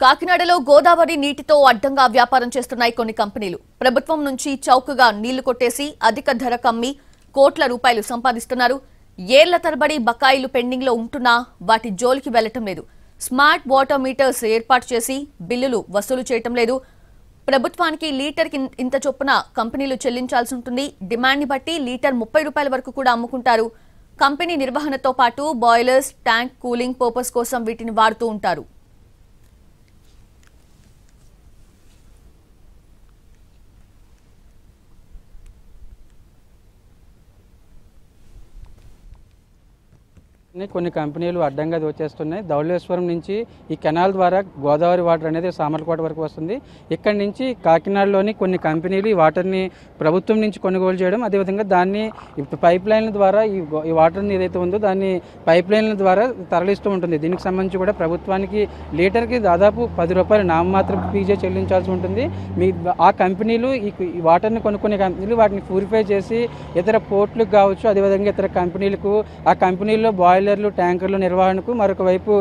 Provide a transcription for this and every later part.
కాకినాడలో గోదావరి నీటితో అడ్డంగా వ్యాపారం చేస్తున్నాయి కొన్ని కంపెనీలు. ప్రభుత్వం నుంచి చౌకగా నీళ్లు కొట్టేసి అధిక ధర కమ్మి కోట్ల రూపాయలు సంపాదిస్తున్నారు. ఏళ్ల తరబడి బకాయిలు పెండింగ్ లో ఉంటున్నా వాటి జోలికి వెళ్లటం లేదు. స్మార్ట్ వాటర్ మీటర్స్ ఏర్పాటు చేసి బిల్లులు వసూలు చేయటం లేదు. ప్రభుత్వానికి లీటర్కి ఇంత చొప్పున కంపెనీలు చెల్లించాల్సి ఉంటుంది. డిమాండ్ ని బట్టి లీటర్ 30 రూపాయల వరకు కూడా అమ్ముకుంటారు. కంపెనీ నిర్వహణతో పాటు బాయిలర్స్, ట్యాంక్ కూలింగ్ పర్పస్ కోసం వీటిని వాడుతూ ఉంటారు. కొన్ని కంపెనీలు అడ్డంగా దోచేస్తున్నాయి. ధవళేశ్వరం నుంచి ఈ కెనాల్ ద్వారా గోదావరి వాటర్ అనేది సామర్లకోట వరకు వస్తుంది. ఇక్కడి నుంచి కాకినాడలోని కొన్ని కంపెనీలు ఈ వాటర్ని ప్రభుత్వం నుంచి కొనుగోలు చేయడం, అదేవిధంగా దాన్ని పైప్ లైన్ల ద్వారా ఈ వాటర్ని ఏదైతే ఉందో దాన్ని పైప్ లైన్ల ద్వారా తరలిస్తూ ఉంటుంది. దీనికి సంబంధించి కూడా ప్రభుత్వానికి లీటర్కి దాదాపు 10 రూపాయలు నామమాత్రం ఫీజే చెల్లించాల్సి ఉంటుంది. ఆ కంపెనీలు ఈ వాటర్ని కొనుక్కునే కంపెనీలు వాటిని ప్యూరిఫై చేసి ఇతర పోర్ట్లకు కావచ్చు, అదేవిధంగా ఇతర కంపెనీలకు ఆ కంపెనీల్లో బాయిలర్లు, ట్యాంకర్లు నిర్వహణకు, మరొక వైపు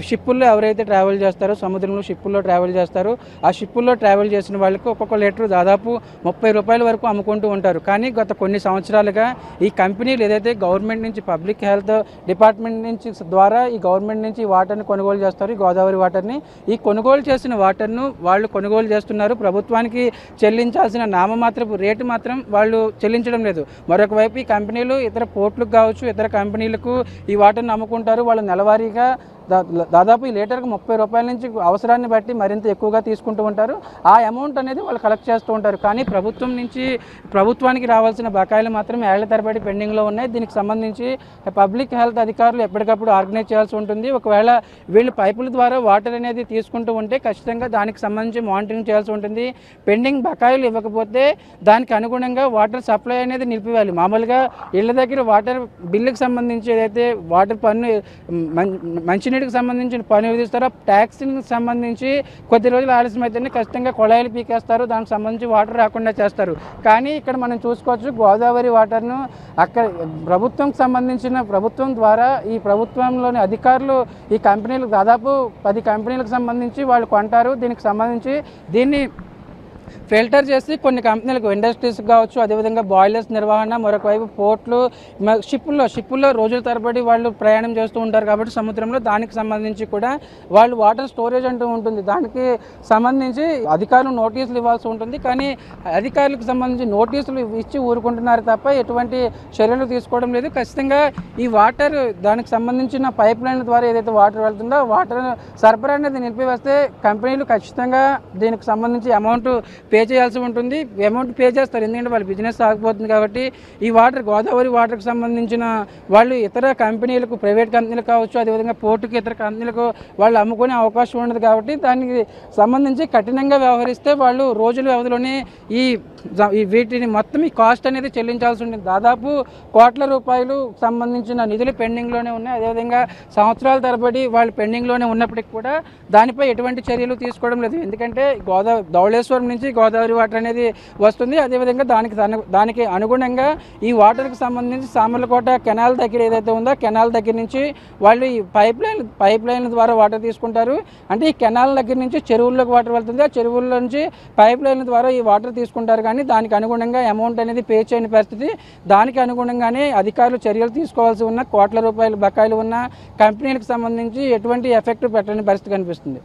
షిప్పుల్లో ఎవరైతే ట్రావెల్ చేస్తారో, సముద్రంలో షిప్పుల్లో ట్రావెల్ చేస్తారో ఆ షిప్పుల్లో ట్రావెల్ చేసిన వాళ్ళకి ఒక్కొక్క లీటర్ దాదాపు 30 రూపాయల వరకు అమ్ముకుంటూ ఉంటారు. కానీ గత కొన్ని సంవత్సరాలుగా ఈ కంపెనీలు ఏదైతే గవర్నమెంట్ నుంచి పబ్లిక్ హెల్త్ డిపార్ట్మెంట్ నుంచి ద్వారా ఈ గవర్నమెంట్ నుంచి ఈ వాటర్ని కొనుగోలు చేస్తారు. ఈ గోదావరి వాటర్ని ఈ కొనుగోలు చేసిన వాటర్ను వాళ్ళు కొనుగోలు చేస్తున్నారు. ప్రభుత్వానికి చెల్లించాల్సిన నామమాత్రపు రేటు మాత్రం వాళ్ళు చెల్లించడం లేదు. మరొక వైపు ఈ కంపెనీలు ఇతర పోర్ట్లకు కావచ్చు, ఇతర కంపెనీలకు ఈ వాటర్ని అమ్ముకుంటారు. వాళ్ళు నెలవారీగా దాదాపు ఈ లీటర్కి 30 రూపాయల నుంచి అవసరాన్ని బట్టి మరింత ఎక్కువగా తీసుకుంటూ ఉంటారు. ఆ అమౌంట్ అనేది వాళ్ళు కలెక్ట్ చేస్తూ ఉంటారు. కానీ ప్రభుత్వం నుంచి ప్రభుత్వానికి రావాల్సిన బకాయిలు మాత్రం ఏళ్ల తరబడి పెండింగ్లో ఉన్నాయి. దీనికి సంబంధించి పబ్లిక్ హెల్త్ అధికారులు ఎప్పటికప్పుడు ఆర్గనైజ్ చేయాల్సి ఉంటుంది. ఒకవేళ వీళ్ళు పైపుల ద్వారా వాటర్ అనేది తీసుకుంటూ ఉంటే ఖచ్చితంగా దానికి సంబంధించి మానిటరింగ్ చేయాల్సి ఉంటుంది. పెండింగ్ బకాయిలు ఇవ్వకపోతే దానికి అనుగుణంగా వాటర్ సప్లై అనేది నిలిపివేయాలి. మామూలుగా ఇళ్ల దగ్గర వాటర్ బిల్లుకి సంబంధించి ఏదైతే వాటర్ పన్ను మంచినీటికి సంబంధించిన పన్ను విధిస్తారో, ట్యాక్స్కి సంబంధించి కొద్ది రోజులు ఆలస్యం అయితేనే ఖచ్చితంగా కొళాయిలు పీకేస్తారు. దానికి సంబంధించి వాటర్ రాకుండా చేస్తారు. కానీ ఇక్కడ మనం చూసుకోవచ్చు, గోదావరి వాటర్ను అక్కడ ప్రభుత్వం ద్వారా ఈ ప్రభుత్వంలోని అధికారులు ఈ కంపెనీలకు దాదాపు 10 కంపెనీలకు సంబంధించి వాళ్ళు కొంటారు. దీనికి సంబంధించి దీన్ని ఫిల్టర్ చేసి కొన్ని కంపెనీలకు, ఇండస్ట్రీస్ కావచ్చు, అదేవిధంగా బాయిలర్స్ నిర్వహణ, మరొక వైపు పోర్ట్లు, షిప్పుల్లో రోజుల తరబడి వాళ్ళు ప్రయాణం చేస్తూ ఉంటారు కాబట్టి సముద్రంలో దానికి సంబంధించి కూడా వాళ్ళు వాటర్ స్టోరేజ్ అంటూ ఉంటుంది. దానికి సంబంధించి అధికారులు నోటీసులు ఇవ్వాల్సి ఉంటుంది. కానీ అధికారులకు సంబంధించి నోటీసులు ఇచ్చి ఊరుకుంటున్నారు తప్ప ఎటువంటి చర్యలు తీసుకోవడం లేదు. ఖచ్చితంగా ఈ వాటర్ దానికి సంబంధించిన పైప్ లైన్ ద్వారా ఏదైతే వాటర్ వెళ్తుందో వాటర్ సరఫరా అనేది నిలిపివేస్తే కంపెనీలు ఖచ్చితంగా దీనికి సంబంధించి అమౌంట్ పే చేయాల్సి ఉంటుంది. అమౌంట్ పే చేస్తారు, ఎందుకంటే వాళ్ళ బిజినెస్ సాగిపోతుంది కాబట్టి. ఈ వాటర్ గోదావరి వాటర్కి సంబంధించిన వాళ్ళు ఇతర కంపెనీలకు, ప్రైవేట్ కంపెనీలకు కావచ్చు, అదేవిధంగా పోర్టుకి ఇతర కంపెనీలకు వాళ్ళు అమ్ముకునే అవకాశం ఉండదు కాబట్టి దానికి సంబంధించి కఠినంగా వ్యవహరిస్తే వాళ్ళు రోజుల వ్యవధిలోనే వీటిని మొత్తం ఈ కాస్ట్ అనేది చెల్లించాల్సి ఉంటుంది. దాదాపు కోట్ల రూపాయలు సంబంధించిన నిధులు పెండింగ్లోనే ఉన్నాయి. అదేవిధంగా సంవత్సరాల తరబడి వాళ్ళు పెండింగ్లోనే ఉన్నప్పటికీ కూడా దానిపై ఎటువంటి చర్యలు తీసుకోవడం లేదు. ఎందుకంటే ధవళేశ్వరం నుంచి గోదావరి వాటర్ అనేది వస్తుంది. అదేవిధంగా దానికి అనుగుణంగా ఈ వాటర్కి సంబంధించి సామర్లకోట కెనాల్ దగ్గర ఏదైతే ఉందో కెనాల్ దగ్గర నుంచి వాళ్ళు ఈ పైప్ లైన్ల ద్వారా వాటర్ తీసుకుంటారు. అంటే ఈ కెనాల్ దగ్గర నుంచి చెరువుల్లోకి వాటర్ వెళ్తుంది. ఆ చెరువుల్లో నుంచి పైప్ లైన్ల ద్వారా ఈ వాటర్ తీసుకుంటారు. కానీ దానికి అనుగుణంగా అమౌంట్ అనేది పే చేయని పరిస్థితి. దానికి అనుగుణంగానే అధికారులు చర్యలు తీసుకోవాల్సి ఉన్న కోట్ల రూపాయల బకాయిలు ఉన్న కంపెనీలకు సంబంధించి ఎటువంటి ఎఫెక్ట్ పెట్టని పరిస్థితి కనిపిస్తుంది.